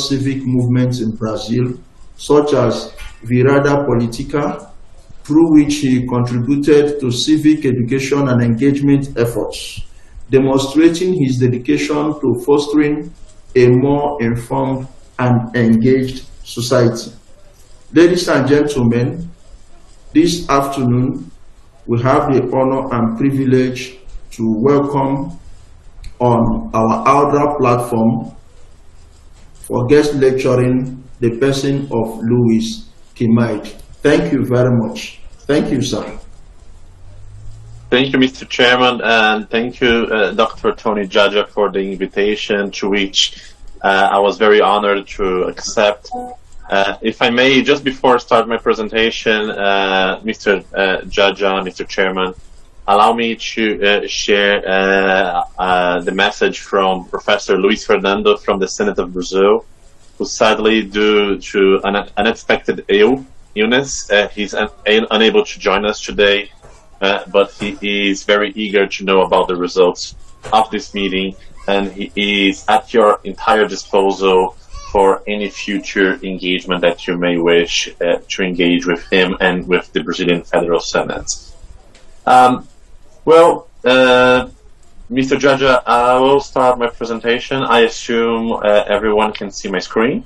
civic movements in Brazil, such as Virada Politica, through which he contributed to civic education and engagement efforts, demonstrating his dedication to fostering a more informed and engaged society. Ladies and gentlemen, this afternoon we have the honor and privilege to welcome on our ALDRAP platform for guest lecturing the person of Louis Kimaid. Thank you very much. Thank you, sir. Thank you, Mr. Chairman, and thank you, Dr. Tony Jaja, for the invitation, to which I was very honored to accept. If I may, just before I start my presentation, Mr. Jaja, Mr. Chairman, allow me to share the message from Professor Luis Fernando from the Senate of Brazil, who sadly, due to an unexpected illness, he's unable to join us today, but he is very eager to know about the results of this meeting, and he is at your entire disposal for any future engagement that you may wish to engage with him and with the Brazilian Federal Senate. Mr. Jaja, I will start my presentation. I assume everyone can see my screen?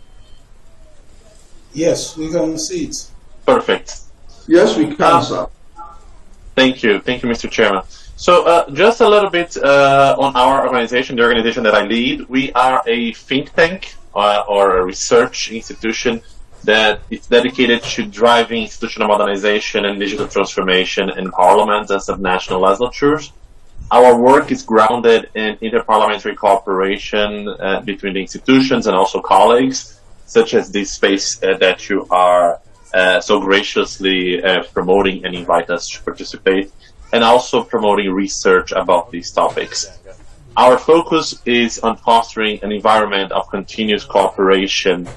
Yes, we can see it. Perfect. Yes, we can, sir. Thank you, Mr. Chairman. So just a little bit on our organization, the organization that I lead. We are a think tank or a research institution that is dedicated to driving institutional modernization and digital transformation in parliaments and subnational legislatures. Our work is grounded in interparliamentary cooperation between the institutions and also colleagues, such as this space that you are so graciously promoting and invite us to participate, and also promoting research about these topics. Our focus is on fostering an environment of continuous cooperation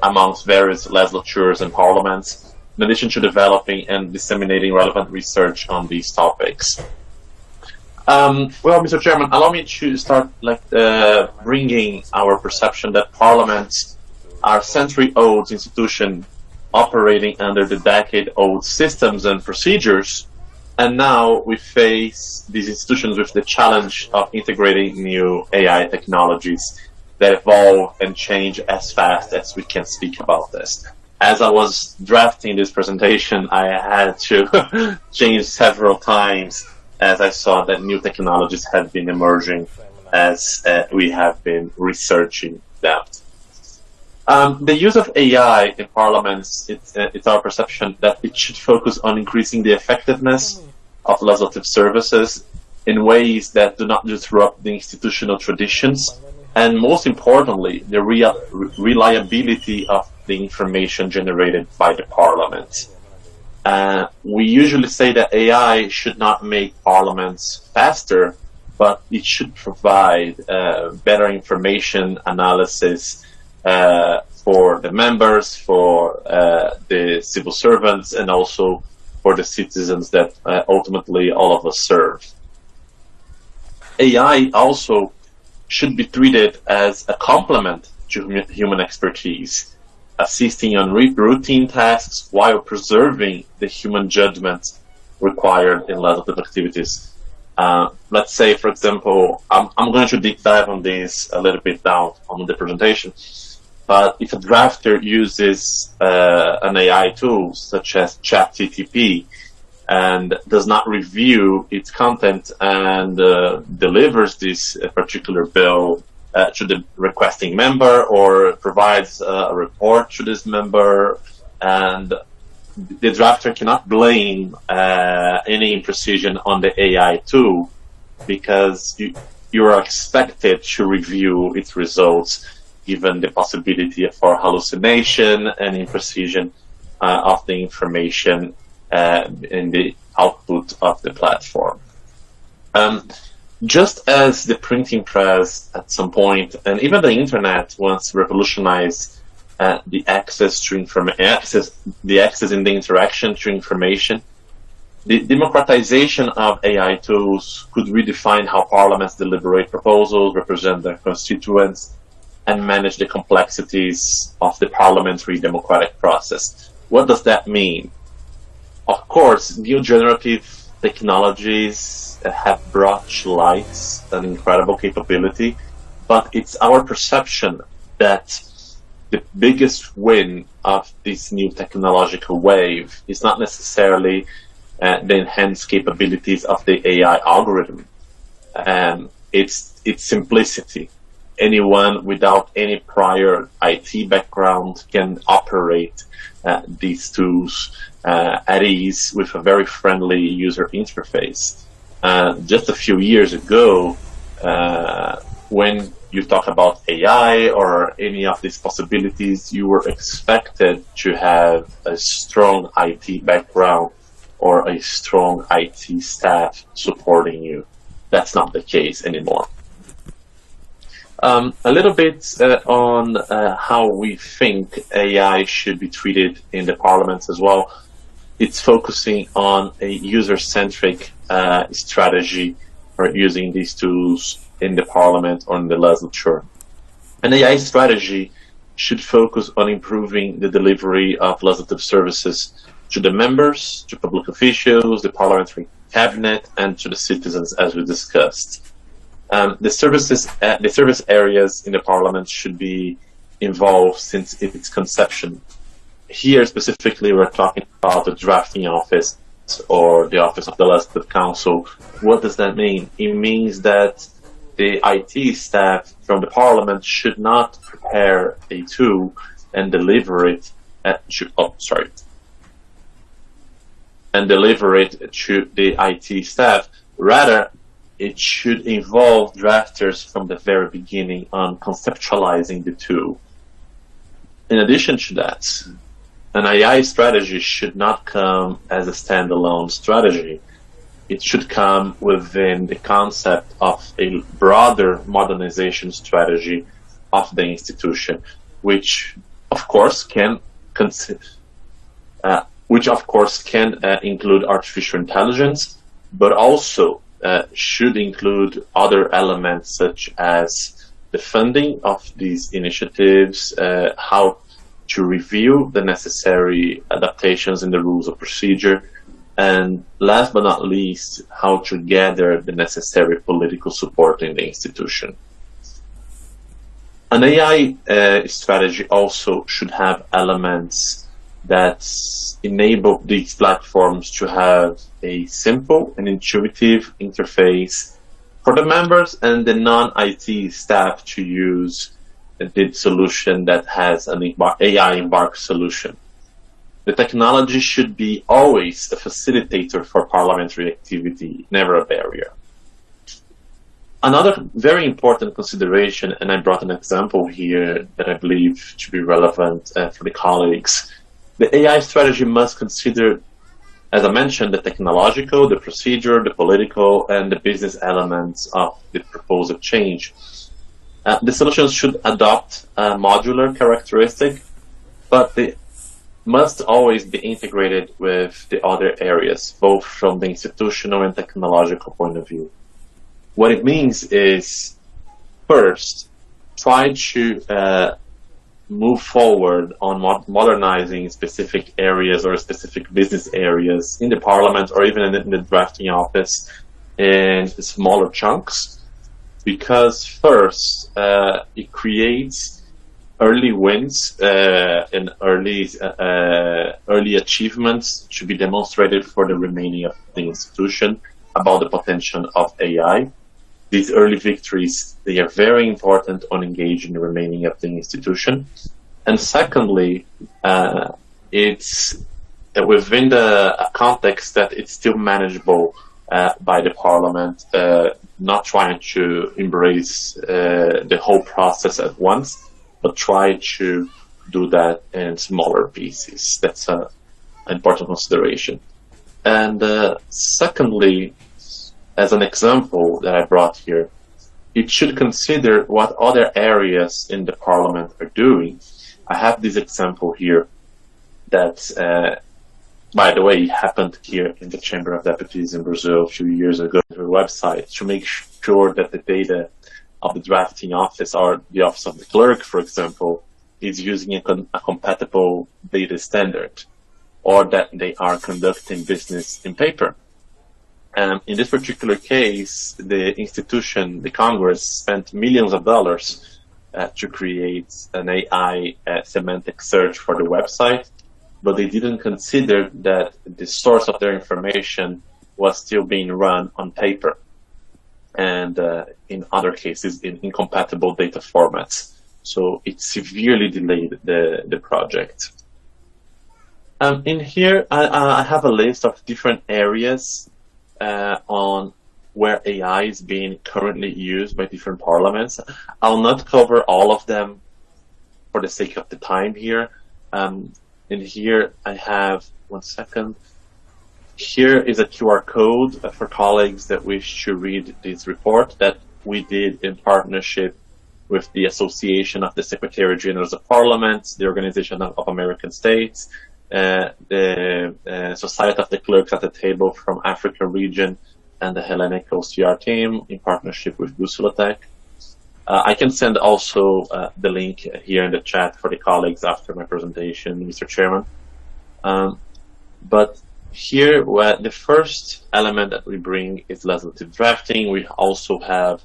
amongst various legislatures and parliaments, in addition to developing and disseminating relevant research on these topics. Mr. Chairman, allow me to start bringing our perception that parliaments are century-old institutions operating under the decade-old systems and procedures, and now we face these institutions with the challenge of integrating new AI technologies that evolve and change as fast as we can speak about this. As I was drafting this presentation, I had to change several times as I saw that new technologies have been emerging as we have been researching them. The use of AI in parliaments, it's our perception that it should focus on increasing the effectiveness of legislative services in ways that do not disrupt the institutional traditions, and most importantly, the reliability of the information generated by the parliament. We usually say that AI should not make parliaments faster, but it should provide better information analysis for the members, for the civil servants, and also for the citizens that ultimately all of us serve. AI also should be treated as a complement to human expertise, assisting on routine tasks while preserving the human judgment required in legislative activities. Let's say, for example, I'm going to deep dive on this a little bit down on the presentation, but if a drafter uses an AI tool such as ChatGPT and does not review its content and delivers this particular bill to the requesting member, or provides a report to this member, and the drafter cannot blame any imprecision on the AI tool, because you are expected to review its results given the possibility for hallucination and imprecision of the information in the output of the platform. Just as the printing press at some point, and even the internet once revolutionized the access to the access in the interaction to information, the democratization of AI tools could redefine how parliaments deliberate proposals, represent their constituents, and manage the complexities of the parliamentary democratic process. What does that mean? Of course, new generative technologies have brought to light an incredible capability, but it's our perception that the biggest win of this new technological wave is not necessarily the enhanced capabilities of the AI algorithm. It's simplicity. Anyone without any prior IT background can operate these tools at ease with a very friendly user interface. Just a few years ago, when you talk about AI or any of these possibilities, you were expected to have a strong IT background or a strong IT staff supporting you. That's not the case anymore. A little bit on how we think AI should be treated in the parliaments as well. It's focusing on a user-centric strategy for using these tools in the parliament or in the legislature. An AI strategy should focus on improving the delivery of legislative services to the members, to public officials, the parliamentary cabinet, and to the citizens, as we discussed. The service areas in the parliament should be involved since its conception. Here specifically, we're talking about the drafting office or the office of the legislative council. What does that mean? It means that the IT staff from the parliament should not prepare a tool and deliver it to the IT staff. Rather, it should involve drafters from the very beginning on conceptualizing the tool. In addition to that, an AI strategy should not come as a standalone strategy. It should come within the concept of a broader modernization strategy of the institution, which of course can include artificial intelligence, but also should include other elements such as the funding of these initiatives, how to review the necessary adaptations in the rules of procedure, and last but not least, how to gather the necessary political support in the institution. An AI strategy also should have elements that enable these platforms to have a simple and intuitive interface for the members and the non-IT staff to use the solution that has an AI embarked solution. The technology should be always a facilitator for parliamentary activity, never a barrier. Another very important consideration, and I brought an example here that I believe to be relevant for the colleagues, the AI strategy must consider, as I mentioned, the technological, the procedure, the political, and the business elements of the proposed change. The solutions should adopt a modular characteristic, but they must always be integrated with the other areas, both from the institutional and technological point of view. What it means is, first, try to move forward on modernizing specific areas or specific business areas in the parliament or even in the drafting office in smaller chunks, because first, it creates early wins and early achievements to be demonstrated for the remaining of the institution about the potential of AI. These early victories, they are very important on engaging the remaining of the institution. And secondly, it's within the context that it's still manageable by the parliament, not trying to embrace the whole process at once, but try to do that in smaller pieces. That's an important consideration. And secondly, as an example that I brought here, it should consider what other areas in the parliament are doing. I have this example here that, by the way, happened here in the Chamber of Deputies in Brazil a few years ago, their website, to make sure that the data of the drafting office or the office of the clerk, for example, is using a compatible data standard, or that they are conducting business in paper. In this particular case, the institution, the Congress, spent millions of dollars to create an AI semantic search for the website, but they didn't consider that the source of their information was still being run on paper, and in other cases in incompatible data formats. So it severely delayed the project. In here, I have a list of different areas on where AI is being currently used by different parliaments. I'll not cover all of them for the sake of the time here. In here, I have, one second. Here is a QR code for colleagues that wish to read this report that we did in partnership with the Association of the Secretary Generals of Parliaments, the Organization of American States, the Society of the Clerks at the Table from Africa region, and the Hellenic OCR team in partnership with Busulatech. I can send also the link here in the chat for the colleagues after my presentation, Mr. Chairman. But here, the first element that we bring is legislative drafting. We also have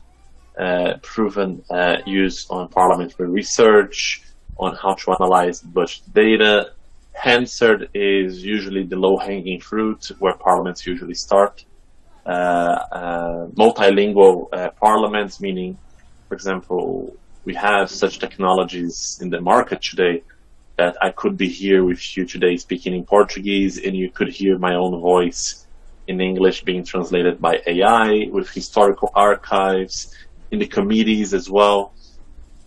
proven use on parliamentary research, on how to analyze budget data. Hansard is usually the low-hanging fruit where parliaments usually start. Multilingual parliaments, meaning, for example, we have such technologies in the market today that I could be here with you today speaking in Portuguese, and you could hear my own voice in English being translated by AI, with historical archives, in the committees as well,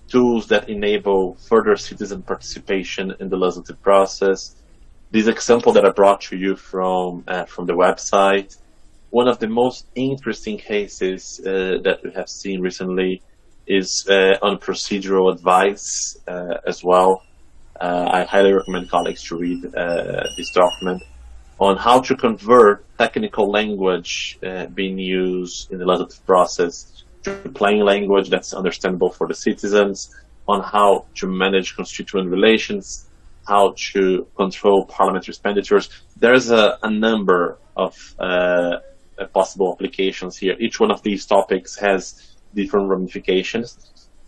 tools that enable further citizen participation in the legislative process. This example that I brought to you from the website, one of the most interesting cases that we have seen recently is on procedural advice as well. I highly recommend colleagues to read this document on how to convert technical language being used in the legislative process to plain language that's understandable for the citizens, on how to manage constituent relations, how to control parliamentary expenditures. There's a number of possible applications here. Each one of these topics has different ramifications,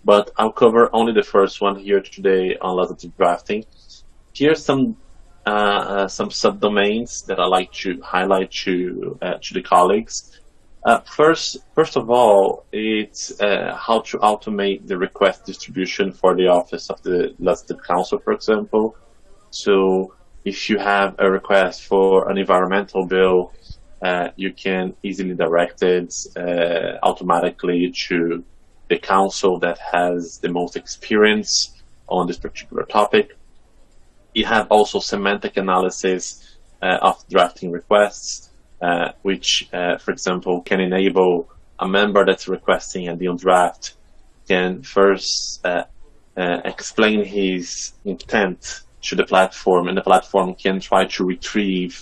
but I'll cover only the first one here today on legislative drafting. Here's some subdomains that I like to highlight to the colleagues. First of all, it's how to automate the request distribution for the office of the Legislative Council, for example. So if you have a request for an environmental bill, you can easily direct it automatically to the council that has the most experience on this particular topic. You have also semantic analysis of drafting requests, which, for example, can enable a member that's requesting a deal draft can first explain his intent to the platform, and the platform can try to retrieve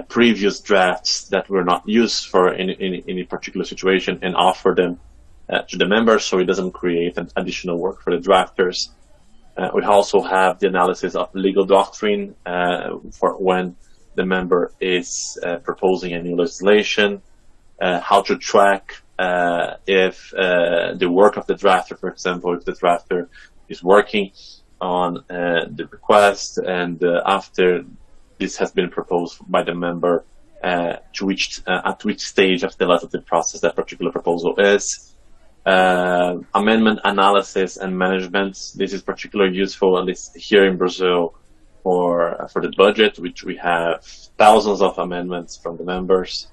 previous drafts that were not used for any particular situation and offer them to the members, so it doesn't create an additional work for the drafters. We also have the analysis of legal doctrine for when the member is proposing a new legislation, how to track if the work of the drafter, for example, if the drafter is working on the request and after this has been proposed by the member, at which stage of the legislative process that particular proposal is. Amendment analysis and management. This is particularly useful, at least here in Brazil, for the budget, which we have thousands of amendments from the members.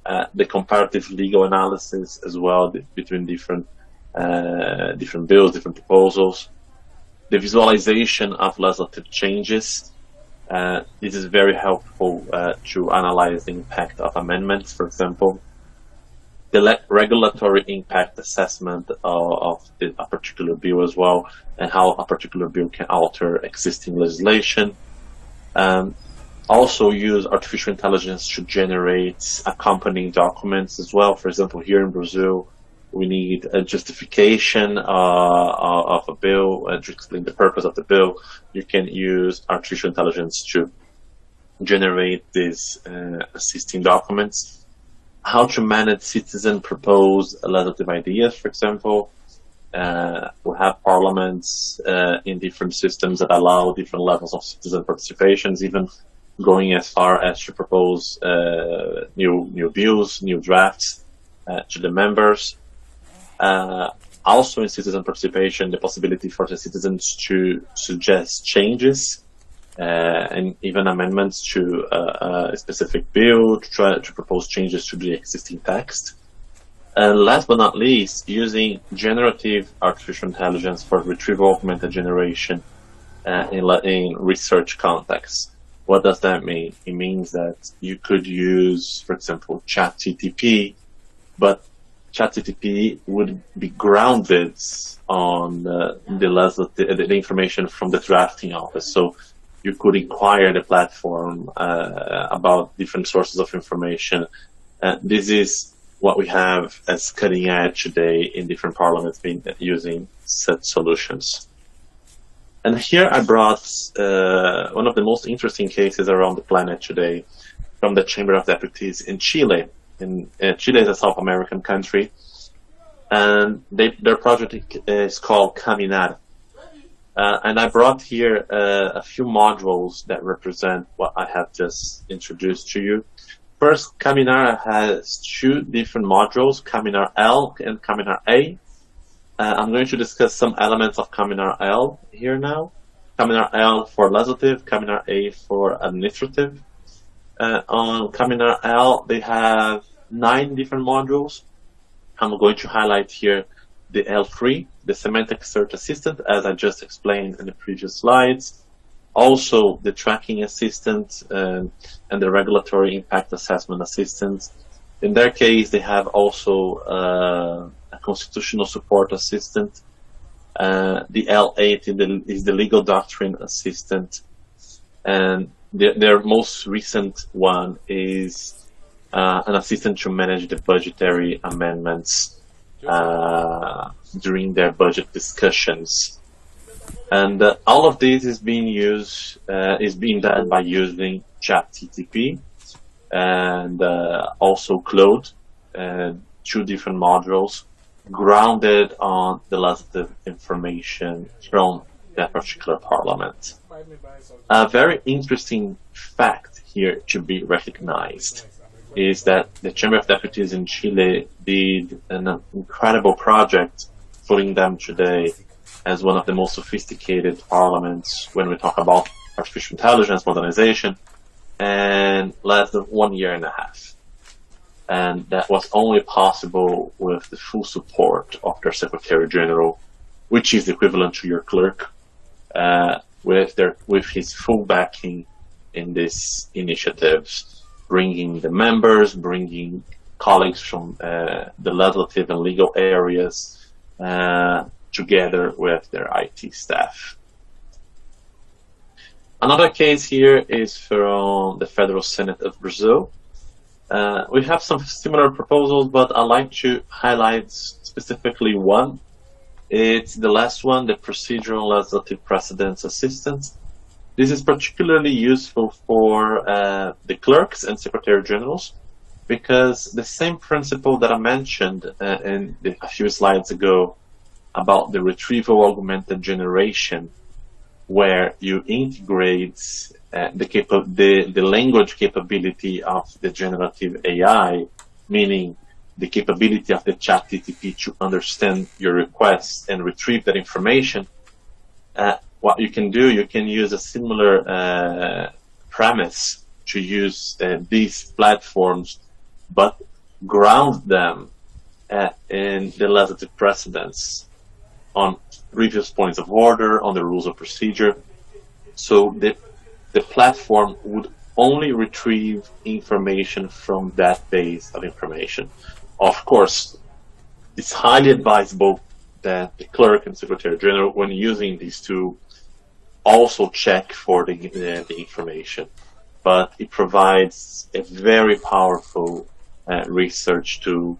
The comparative legal analysis as well between different bills, different proposals. The visualization of legislative changes. This is very helpful to analyze the impact of amendments, for example. The regulatory impact assessment of a particular bill as well, and how a particular bill can alter existing legislation. Also use artificial intelligence to generate accompanying documents as well. For example, here in Brazil, we need a justification of a bill to explain the purpose of the bill. You can use artificial intelligence to generate these assisting documents. How to manage citizen proposed legislative ideas, for example. We have parliaments in different systems that allow different levels of citizen participations, even going as far as to propose new bills, new drafts to the members. Also in citizen participation, the possibility for the citizens to suggest changes and even amendments to a specific bill, to try to propose changes to the existing text. And last but not least, using generative artificial intelligence for retrieval augmented generation in research contexts. What does that mean? It means that you could use, for example, ChatGTP, but ChatGTP would be grounded on the information from the drafting office. So you could inquire the platform about different sources of information. This is what we have as cutting edge today in different parliaments using such solutions. And here I brought one of the most interesting cases around the planet today from the Chamber of Deputies in Chile. Chile is a South American country, and their project is called Caminar. And I brought here a few modules that represent what I have just introduced to you. First, Caminar has two different modules, Caminar L and Caminar A. I'm going to discuss some elements of Caminar L here now. Caminar L for legislative, Caminar A for administrative. On Caminar L, they have 9 different modules. I'm going to highlight here the L3, the Semantic Search Assistant, as I just explained in the previous slides. Also, the Tracking Assistant and the Regulatory Impact Assessment Assistant. In their case, they have also a Constitutional Support Assistant. The L8 is the Legal Doctrine Assistant. And their most recent one is an assistant to manage the budgetary amendments during their budget discussions. And all of this is being done by using ChatGTP and also Claude, 2 different modules grounded on the legislative information from that particular parliament. A very interesting fact here to be recognized is that the Chamber of Deputies in Chile did an incredible project, putting them today as one of the most sophisticated parliaments when we talk about artificial intelligence modernization, and less than 1.5 years. And that was only possible with the full support of their Secretary General, which is equivalent to your clerk, with his full backing in these initiatives, bringing the members, bringing colleagues from the legislative and legal areas together with their IT staff. Another case here is from the Federal Senate of Brazil. We have some similar proposals, but I'd like to highlight specifically one. It's the last one, the Procedural Legislative Precedence Assistant. This is particularly useful for the clerks and Secretary Generals, because the same principle that I mentioned a few slides ago about the retrieval augmented generation, where you integrate the language capability of the generative AI, meaning the capability of the ChatGTP to understand your requests and retrieve that information. What you can do, you can use a similar premise to use these platforms, but ground them in the legislative precedents on previous points of order, on the rules of procedure. So the platform would only retrieve information from that base of information. Of course, it's highly advisable that the clerk and Secretary General, when using these two, also check for the information. But it provides a very powerful research tool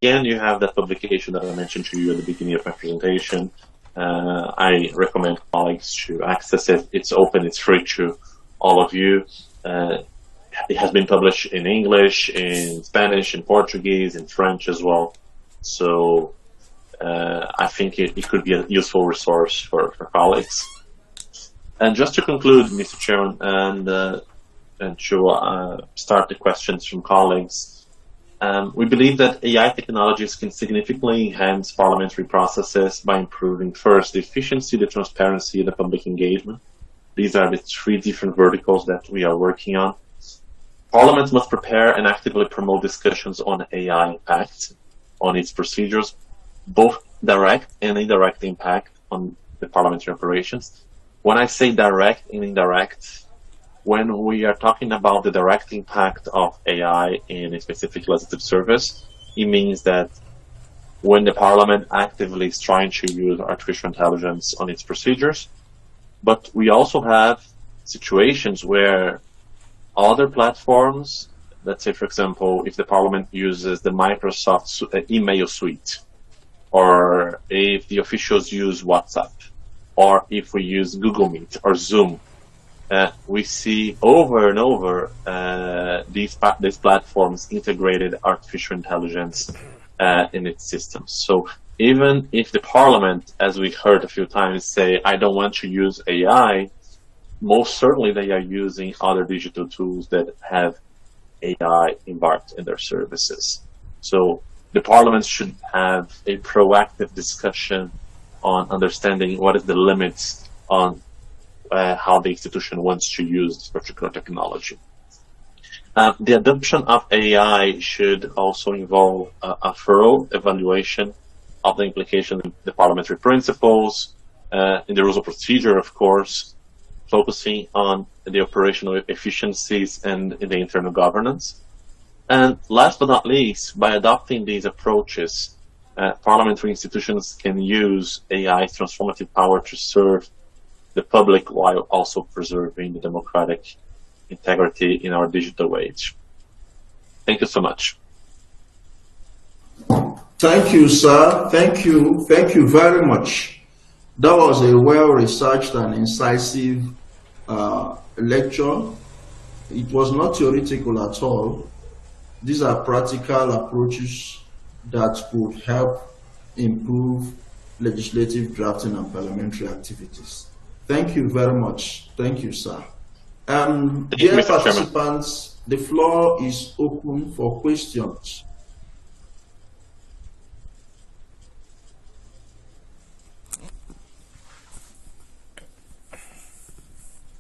again, you have that publication that I mentioned to you at the beginning of my presentation. I recommend colleagues to access it. It's open, it's free to all of you. It has been published in English, in Spanish, in Portuguese, in French as well. So I think it could be a useful resource for colleagues. And just to conclude, Mr. Chairman, and to start the questions from colleagues, we believe that AI technologies can significantly enhance parliamentary processes by improving first the efficiency, the transparency, and the public engagement. These are the three different verticals that we are working on. Parliament must prepare and actively promote discussions on AI impact on its procedures, both direct and indirect impact on the parliamentary operations. When I say direct and indirect, when we are talking about the direct impact of AI in a specific legislative service, it means that when the parliament actively is trying to use artificial intelligence on its procedures, but we also have situations where other platforms, let's say, for example, if the parliament uses the Microsoft email suite, or if the officials use WhatsApp, or if we use Google Meet or Zoom, we see over and over these platforms integrated artificial intelligence in its systems. So even if the parliament, as we heard a few times, say, I don't want to use AI, most certainly they are using other digital tools that have AI embarked in their services. So the parliament should have a proactive discussion on understanding what is the limits on how the institution wants to use this particular technology. The adoption of AI should also involve a thorough evaluation of the implication of the parliamentary principles, in the rules of procedure, of course, focusing on the operational efficiencies and in the internal governance. And last but not least, by adopting these approaches, parliamentary institutions can use AI's transformative power to serve the public while also preserving the democratic integrity in our digital age. Thank you so much. Thank you, sir. Thank you. Thank you very much. That was a well-researched and incisive lecture. It was not theoretical at all. These are practical approaches that could help improve legislative drafting and parliamentary activities. Thank you very much. Thank you, sir. Dear participants, the floor is open for questions.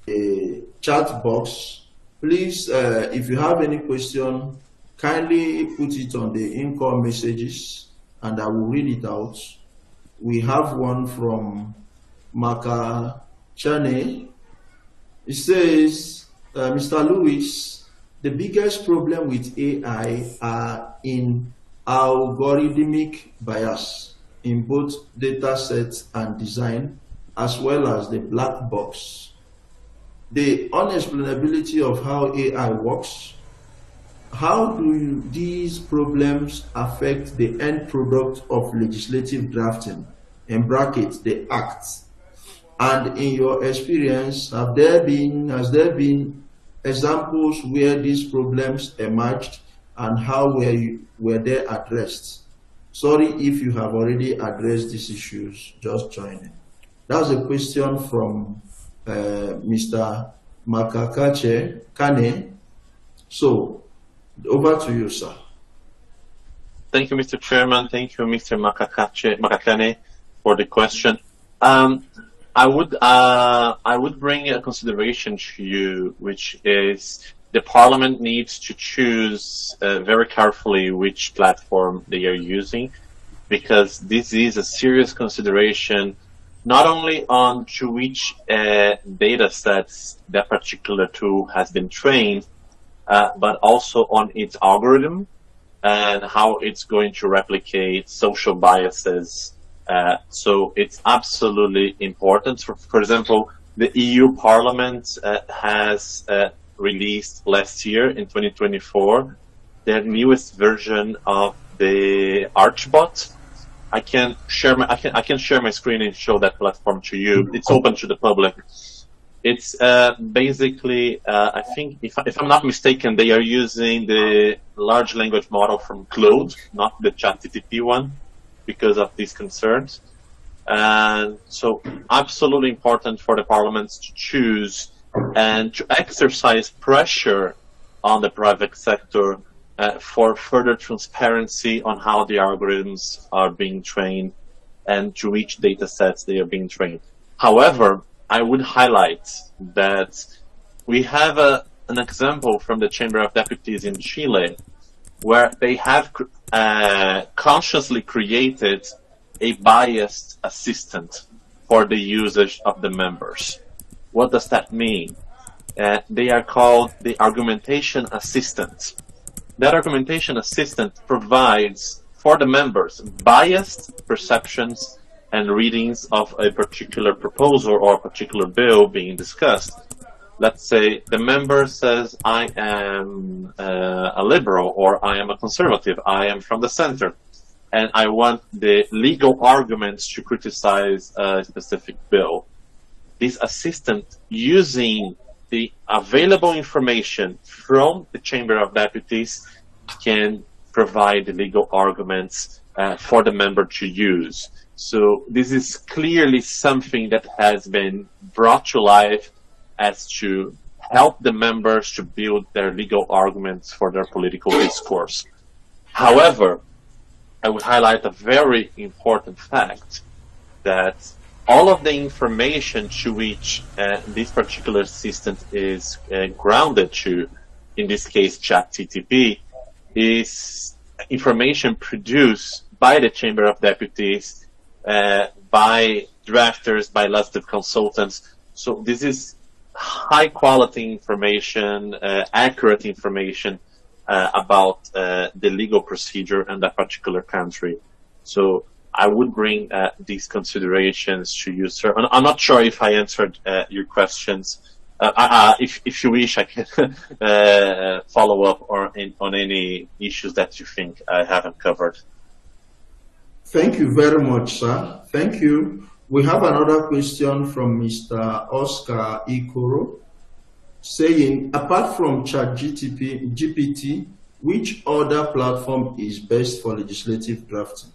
A chat box. Please, if you have any question, kindly put it on the in-call messages and I will read it out. We have one from Maka Chane. It says, Mr. Lewis, the biggest problem with AI are in algorithmic bias in both data sets and design, as well as the black box. The unexplainability of how AI works. How do these problems affect the end product of legislative drafting, in brackets, the acts? And in your experience, has there been examples where these problems emerged and how were they addressed? Sorry if you have already addressed these issues, just joining. That's a question from Mr. Makakache Kane. So, over to you, sir. Thank you, Mr. Chairman. Thank you, Mr. Makakane, for the question. I would bring a consideration to you, which is the Parliament needs to choose very carefully which platform they are using, because this is a serious consideration, not only on to which data sets that particular tool has been trained, but also on its algorithm and how it's going to replicate social biases. So it's absolutely important. For example, the EU Parliament has released last year in 2024 their newest version of the Archbot. I can share my screen and show that platform to you. It's open to the public. It's basically, I think, if I'm not mistaken, they are using the large language model from Claude, not the ChatGPT one, because of these concerns. And so, absolutely important for the parliaments to choose and to exercise pressure on the private sector for further transparency on how the algorithms are being trained and to which data sets they are being trained. However, I would highlight that we have an example from the Chamber of Deputies in Chile where they have consciously created a biased assistant for the usage of the members. What does that mean? They are called the argumentation assistant. That argumentation assistant provides for the members biased perceptions and readings of a particular proposal or a particular bill being discussed. Let's say the member says, I am a liberal or I am a conservative, I am from the center, and I want the legal arguments to criticize a specific bill. This assistant, using the available information from the Chamber of Deputies, can provide the legal arguments for the member to use. So this is clearly something that has been brought to life as to help the members to build their legal arguments for their political discourse. However, I would highlight a very important fact that all of the information to which this particular assistant is grounded to, in this case ChatGPT, is information produced by the Chamber of Deputies, by drafters, by legislative consultants. So this is high quality information, accurate information about the legal procedure in that particular country. So I would bring these considerations to you, sir. I'm not sure if I answered your questions. If you wish, I can follow up on any issues that you think I haven't covered. Thank you very much, sir. Thank you. We have another question from Mr. Oscar Ikoro saying, apart from ChatGPT, which other platform is best for legislative drafting?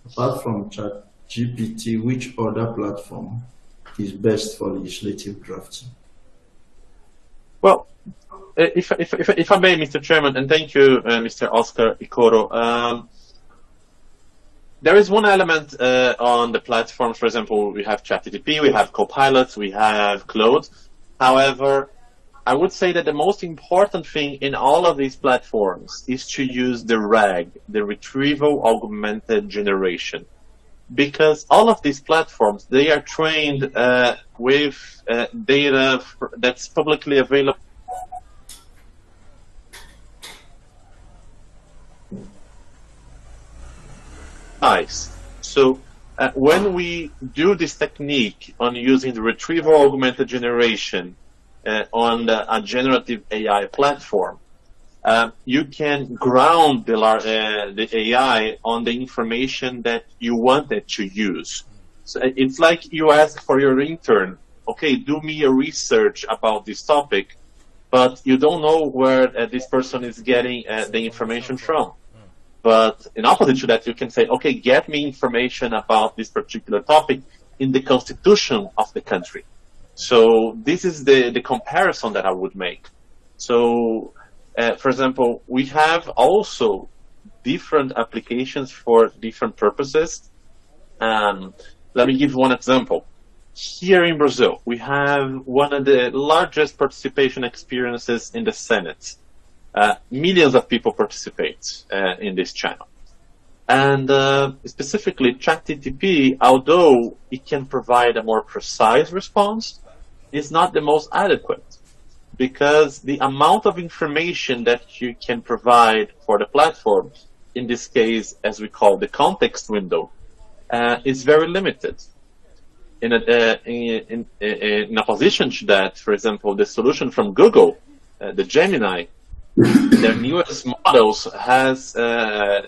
Apart from ChatGPT, which other platform is best for legislative drafting? Well, if I may, Mr. Chairman, and thank you, Mr. Oscar Ikoro. There is one element on the platforms. For example, we have ChatGPT, we have Copilot, we have Claude. However, I would say that the most important thing in all of these platforms is to use the RAG, the Retrieval Augmented Generation. Because all of these platforms, they are trained with data that's publicly available. So when we do this technique on using the Retrieval Augmented Generation on a generative AI platform, you can ground the AI on the information that you wanted to use. So it's like you ask for your intern, okay, do me a research about this topic, but you don't know where this person is getting the information from. But in opposite to that, you can say, okay, get me information about this particular topic in the constitution of the country. So this is the comparison that I would make. So, for example, we have also different applications for different purposes. Let me give one example. Here in Brazil, we have one of the largest participation experiences in the Senate. Millions of people participate in this channel. And specifically, ChatGPT, although it can provide a more precise response, is not the most adequate, because the amount of information that you can provide for the platform, in this case, as we call the context window, is very limited. In opposition to that, for example, the solution from Google, the Gemini, their newest models has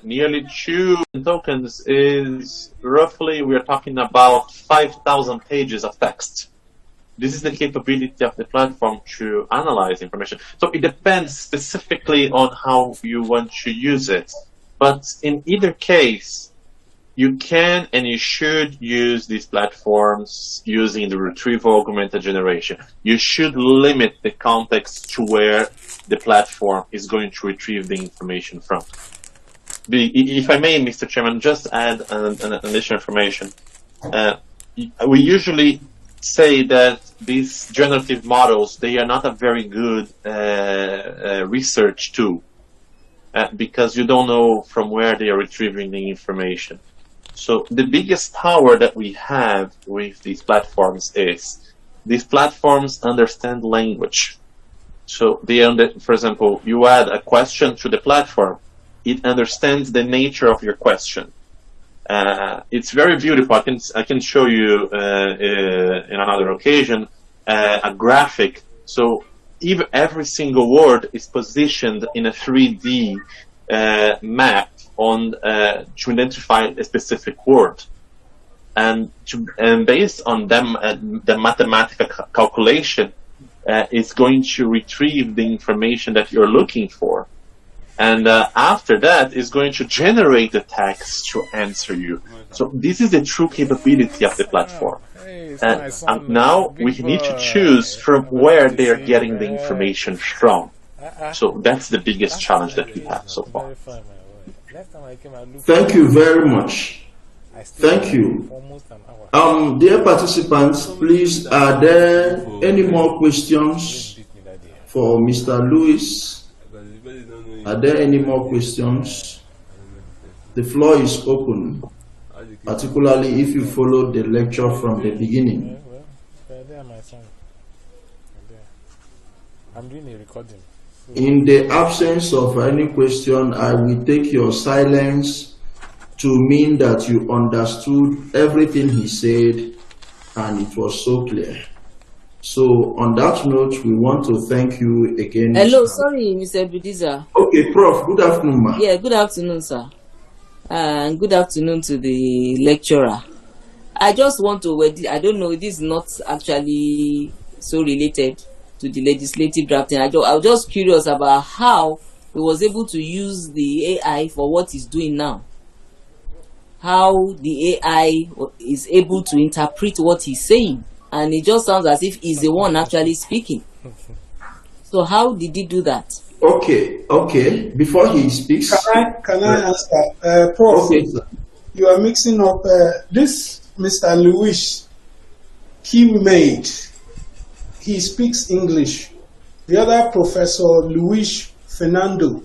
nearly 2 tokens. Is roughly, we are talking about 5,000 pages of text. This is the capability of the platform to analyze information. So it depends specifically on how you want to use it. But in either case, you can and you should use these platforms using the retrieval augmented generation. You should limit the context to where the platform is going to retrieve the information from. If I may, Mr. Chairman, just add an additional information. We usually say that these generative models, they are not a very good research tool because you don't know from where they are retrieving the information. So the biggest power that we have with these platforms is these platforms understand language. So they, for example, you add a question to the platform, it understands the nature of your question. It's very beautiful. I can show you in another occasion a graphic. So every single word is positioned in a 3D map on to identify a specific word, and based on them, the mathematical calculation is going to retrieve the information that you're looking for. And after that, is going to generate the text to answer you. So this is the true capability of the platform. And now we need to choose from where they are getting the information from. So that's the biggest challenge that we have so far. Thank you very much. Thank you. Dear participants, please, are there any more questions for Mr. Lewis? Are there any more questions? The floor is open, particularly if you followed the lecture from the beginning. I'm doing a recording. In the absence of any question, I will take your silence to mean that you understood everything he said and it was so clear. So on that note, we want to thank you again. Hello, sorry, Mr. Budiza. Okay, Prof, good afternoon, ma. Yeah, good afternoon, sir. And good afternoon to the lecturer. I just want to, I don't know, this is not actually so related to the legislative drafting. I was just curious about how he was able to use the AI for what he's doing now. How the AI is able to interpret what he's saying. And it just sounds as if he's the one actually speaking. So how did he do that? Okay. Before he speaks, can I answer, Prof? Okay. You are mixing up this Mr. Luis. He speaks English. The other Professor Luis Fernando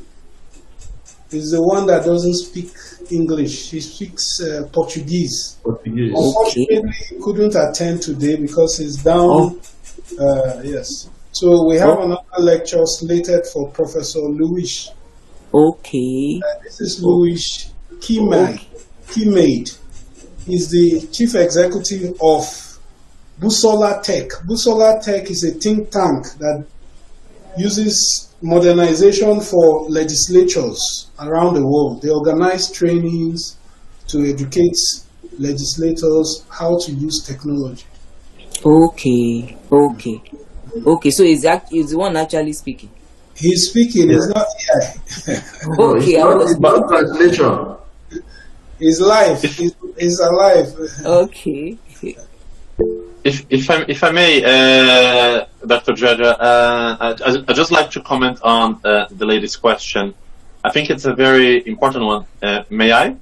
is the one that doesn't speak English. He speaks Portuguese. Unfortunately, he couldn't attend today because he's down. Yes. So we have another lecture slated for Professor Luis. Okay. This is Luis Kimade. He's the chief executive of Busola Tech. Busola Tech is a think tank that uses modernization for legislatures around the world. They organize trainings to educate legislators how to use technology. Okay. So he's the one actually speaking. He's speaking. It's not AI. Okay. It's not translation. He's live. He's alive. Okay. If I may, Dr. Jaja, I'd just like to comment on the lady's question. I think it's a very important one. May I?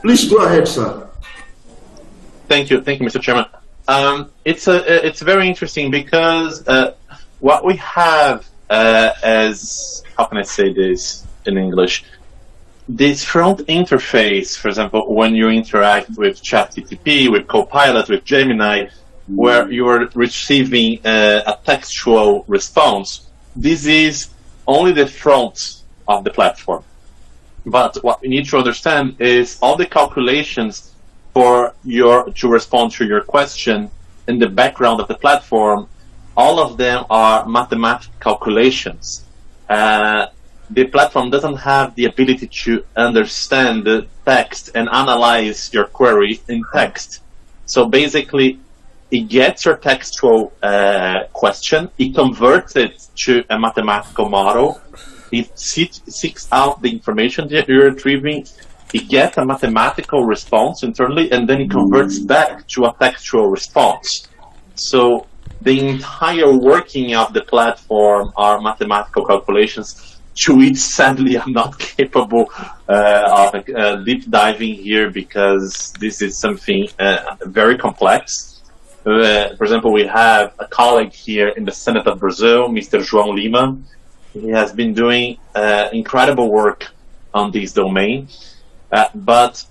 Please go ahead, sir. Thank you, Mr. Chairman. It's very interesting because what we have as, how can I say this in English? This front interface, for example, when you interact with ChatGPT, with Copilot, with Gemini, where you are receiving a textual response, this is only the front of the platform. But what we need to understand is all the calculations to respond to your question in the background of the platform, all of them are mathematical calculations. the platform doesn't have the ability to understand the text and analyze your query in text. So basically, it gets your textual question, it converts it to a mathematical model, it seeks out the information that you're retrieving, it gets a mathematical response internally, and then it converts back to a textual response. So the entire working of the platform are mathematical calculations, to which sadly I'm not capable of deep diving here, because this is something very complex. For example, we have a colleague here in the Senate of Brazil, Mr. João Lima. He has been doing incredible work on this domain. But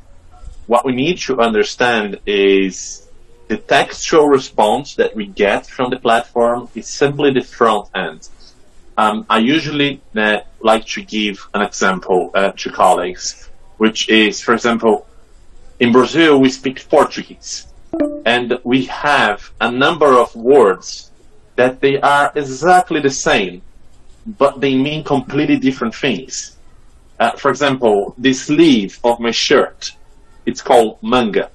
what we need to understand is the textual response that we get from the platform is simply the front end. I usually like to give an example to colleagues, which is, for example, in Brazil we speak Portuguese, and we have a number of words that they are exactly the same, but they mean completely different things. For example, the sleeve of my shirt, it's called manga.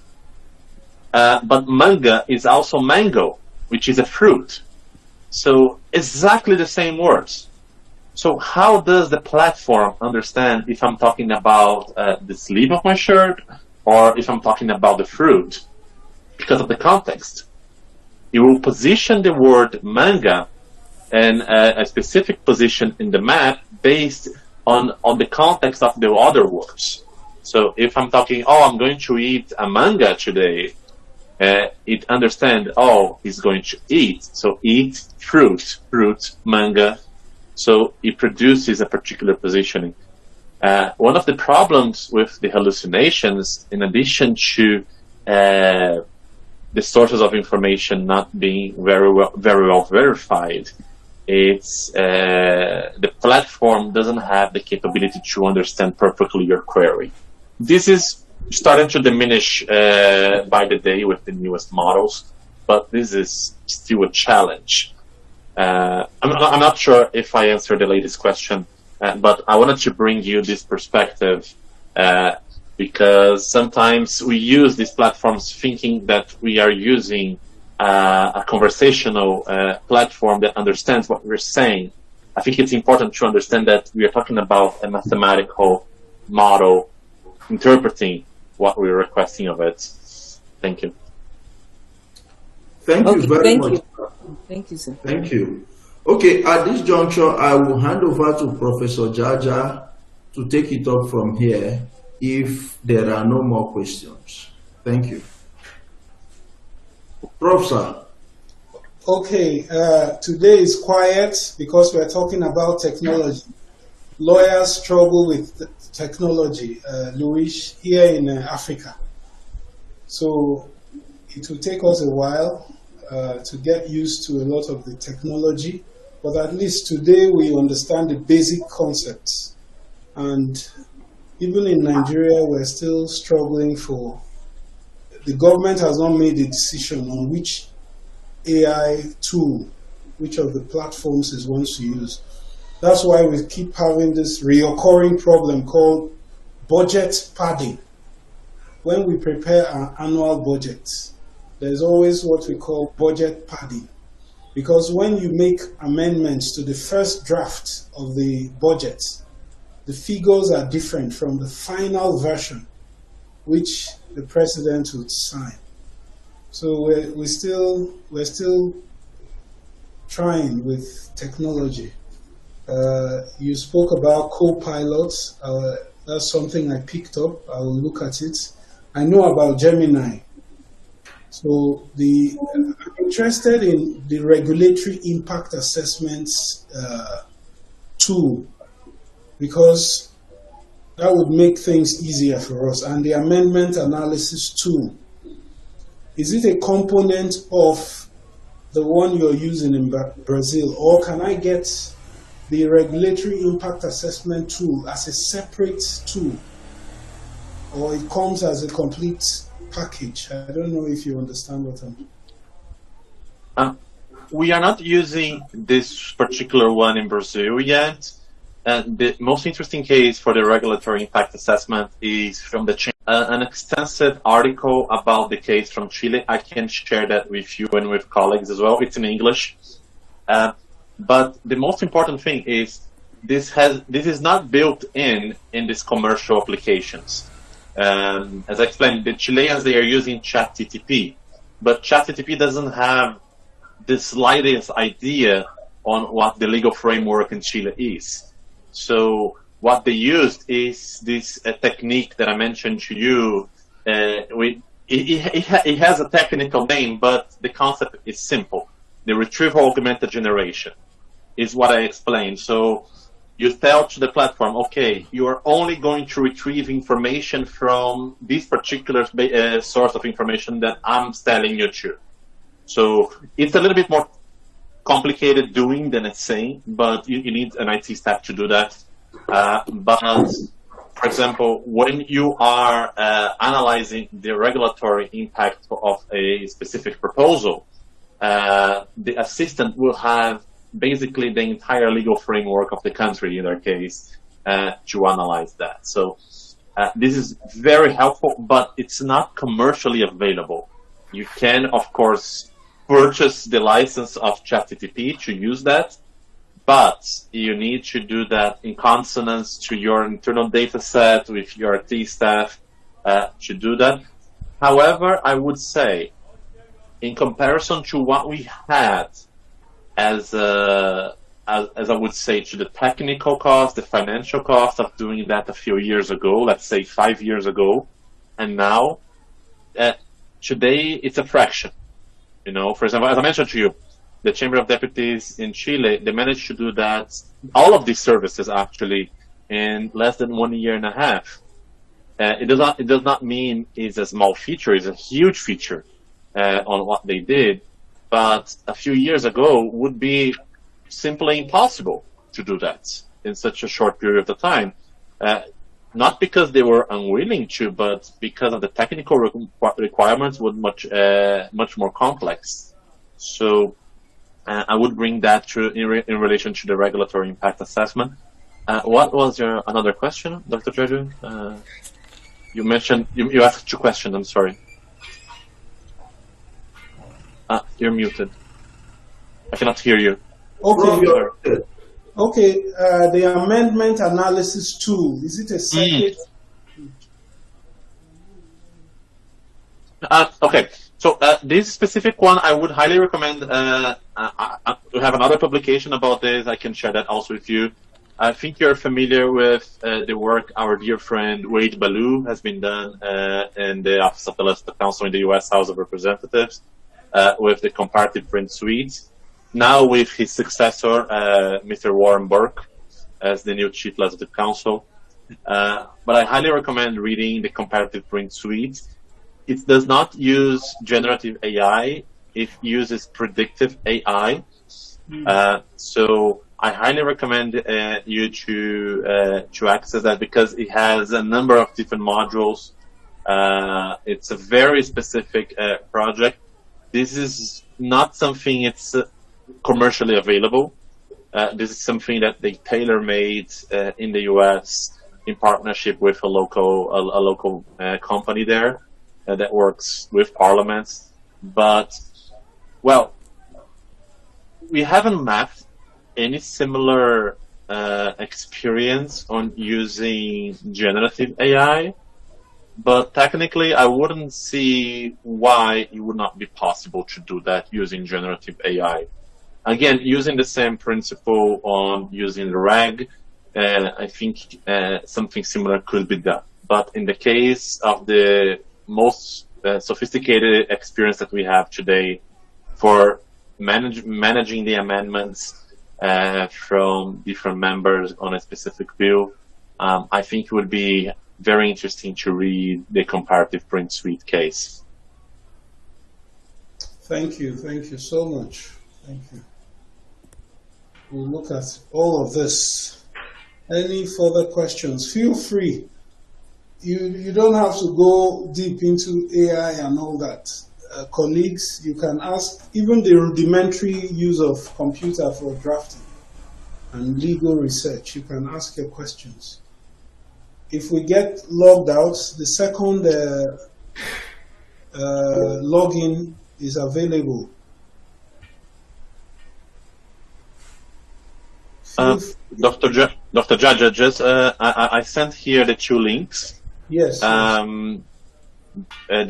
But manga is also mango, which is a fruit. So exactly the same words. So how does the platform understand if I'm talking about the sleeve of my shirt or if I'm talking about the fruit? Because of the context. It will position the word manga in a specific position in the map based on the context of the other words. So if I'm talking, oh, I'm going to eat a manga today, it understands, oh, he's going to eat. So eat, fruit, manga. So it produces a particular positioning. One of the problems with the hallucinations, in addition to the sources of information not being very well verified, it's the platform doesn't have the capability to understand perfectly your query. This is starting to diminish by the day with the newest models, but this is still a challenge. I'm not sure if I answered the latest question, but I wanted to bring you this perspective because sometimes we use these platforms thinking that we are using a conversational platform that understands what we're saying. I think it's important to understand that we are talking about a mathematical model interpreting what we're requesting of it. Thank you. Thank you very much. Thank you, sir. Thank you. Okay, at this juncture, I will hand over to Professor Jaja to take it up from here if there are no more questions. Thank you. Professor. Okay, today is quiet because we're talking about technology. Lawyers struggle with technology, Luis, here in Africa. So it will take us a while to get used to a lot of the technology, but at least today we understand the basic concepts. And even in Nigeria, we're still struggling for, the government has not made a decision on which AI tool, which of the platforms it wants to use. That's why we keep having this reoccurring problem called budget padding. When we prepare our annual budget, there's always what we call budget padding. Because when you make amendments to the first draft of the budget, the figures are different from the final version, which the president would sign. So we're still trying with technology. You spoke about co-pilots. That's something I picked up. I will look at it. I know about Gemini. So I'm interested in the regulatory impact assessments tool, because that would make things easier for us. And the amendment analysis tool, is it a component of the one you're using in Brazil, or can I get the regulatory impact assessment tool as a separate tool, or it comes as a complete package? I don't know if you understand what I'm... We are not using this particular one in Brazil yet. And the most interesting case for the regulatory impact assessment is from the an extensive article about the case from Chile. I can share that with you and with colleagues as well. It's in English. But the most important thing is this is not built in these commercial applications. As I explained, the Chileans, they are using ChatGTP, but ChatGTP doesn't have the slightest idea on what the legal framework in Chile is. So what they used is this technique that I mentioned to you. It has a technical name, but the concept is simple. The retrieval augmented generation is what I explained. So you tell to the platform, okay, you are only going to retrieve information from this particular source of information that I'm telling you to. So it's a little bit more complicated doing than it's saying, but you need an IT staff to do that. But for example, when you are analyzing the regulatory impact of a specific proposal, the assistant will have basically the entire legal framework of the country, in their case, to analyze that. So this is very helpful, but it's not commercially available. You can, of course, purchase the license of ChatGTP to use that, but you need to do that in consonance to your internal data set with your IT staff to do that. However, I would say, in comparison to what we had as I would say, to the technical cost, the financial cost of doing that a few years ago, let's say 5 years ago, and now, today it's a fraction. You know, for example, as I mentioned to you, the Chamber of Deputies in Chile, they managed to do that, all of these services actually, in less than 1.5 years. It does not mean it's a small feature, it's a huge feature on what they did, but a few years ago would be simply impossible to do that in such a short period of time. Not because they were unwilling to, but because of the technical requirements were much more complex. So I would bring that to in relation to the regulatory impact assessment. What was your another question, Dr. Jeju? You mentioned you asked 2 questions. I'm sorry. You're muted. I cannot hear you. Okay. Okay, the amendment analysis tool, is it a separate? Okay, so this specific one, I would highly recommend. We have another publication about this. I can share that also with you. I think you're familiar with the work our dear friend Wade Ballou has been done in the Office of the Legislative Counsel in the U.S. House of Representatives with the comparative print suite. Now with his successor, Mr. Warren Burke, as the new Chief Legislative Counsel. But I highly recommend reading the comparative print suite. It does not use generative AI. It uses predictive AI. So I highly recommend you to access that because it has a number of different modules. It's a very specific project. This is not something it's commercially available. This is something that they tailor-made in the U.S. in partnership with a local company there that works with parliaments. But, well, we haven't mapped any similar experience on using generative AI, but technically I wouldn't see why it would not be possible to do that using generative AI. Again, using the same principle on using the RAG, I think something similar could be done. But in the case of the most sophisticated experience that we have today for managing the amendments from different members on a specific bill, I think it would be very interesting to read the comparative print suite case. Thank you so much. Thank you. We'll look at all of this. Any further questions? Feel free. You don't have to go deep into AI and all that. Colleagues, you can ask even the rudimentary use of computer for drafting. and legal research. You can ask your questions. If we get logged out, the second login is available. Dr. Jaja, just I sent here the 2 links. Yes. The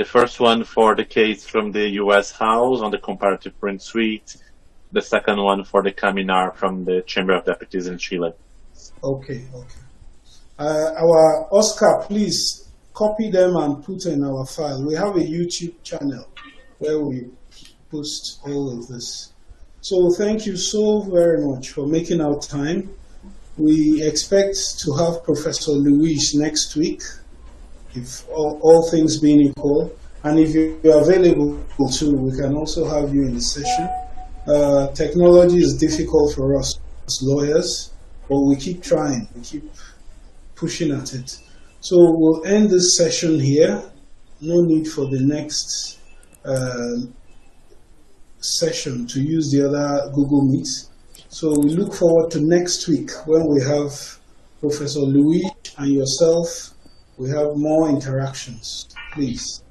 first one for the case from the U.S. House on the comparative print suite. The second one for the Caminar from the Chamber of Deputies in Chile. Okay. Our Oscar, please copy them and put in our file. We have a YouTube channel where we post all of this. So thank you so very much for making our time. We expect to have Professor Luis next week, if all things being equal. And if you're available too, we can also have you in the session. Technology is difficult for us as lawyers, but we keep trying, we keep pushing at it. So we'll end this session here. No need for the next session to use the other Google Meet. So we look forward to next week when we have Professor Luis and yourself. We have more interactions, please.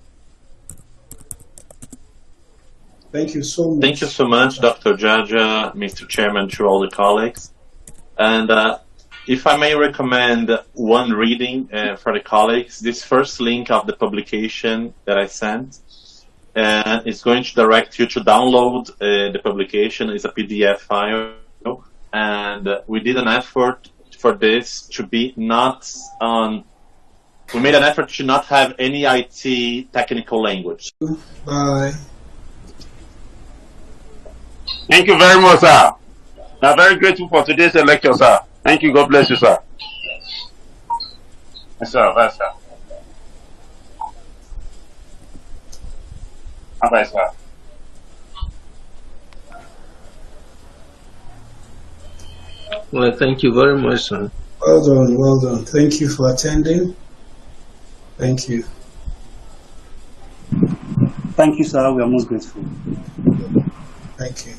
Thank you so much. Thank you so much, Dr. Jaja, Mr. Chairman, to all the colleagues. And if I may recommend one reading for the colleagues, this first link of the publication that I sent is going to direct you to download the publication. It's a PDF file. And we did an effort for this to be not on... We made an effort to not have any IT technical language. Bye. Thank you very much, sir. We are very grateful for today's lecture, sir. Thank you. God bless you, sir. Yes, sir. Bye, sir. Bye, sir. Well, thank you very much, sir. Well done, well done. Thank you for attending. Thank you. Thank you, sir. We are most grateful. Thank you.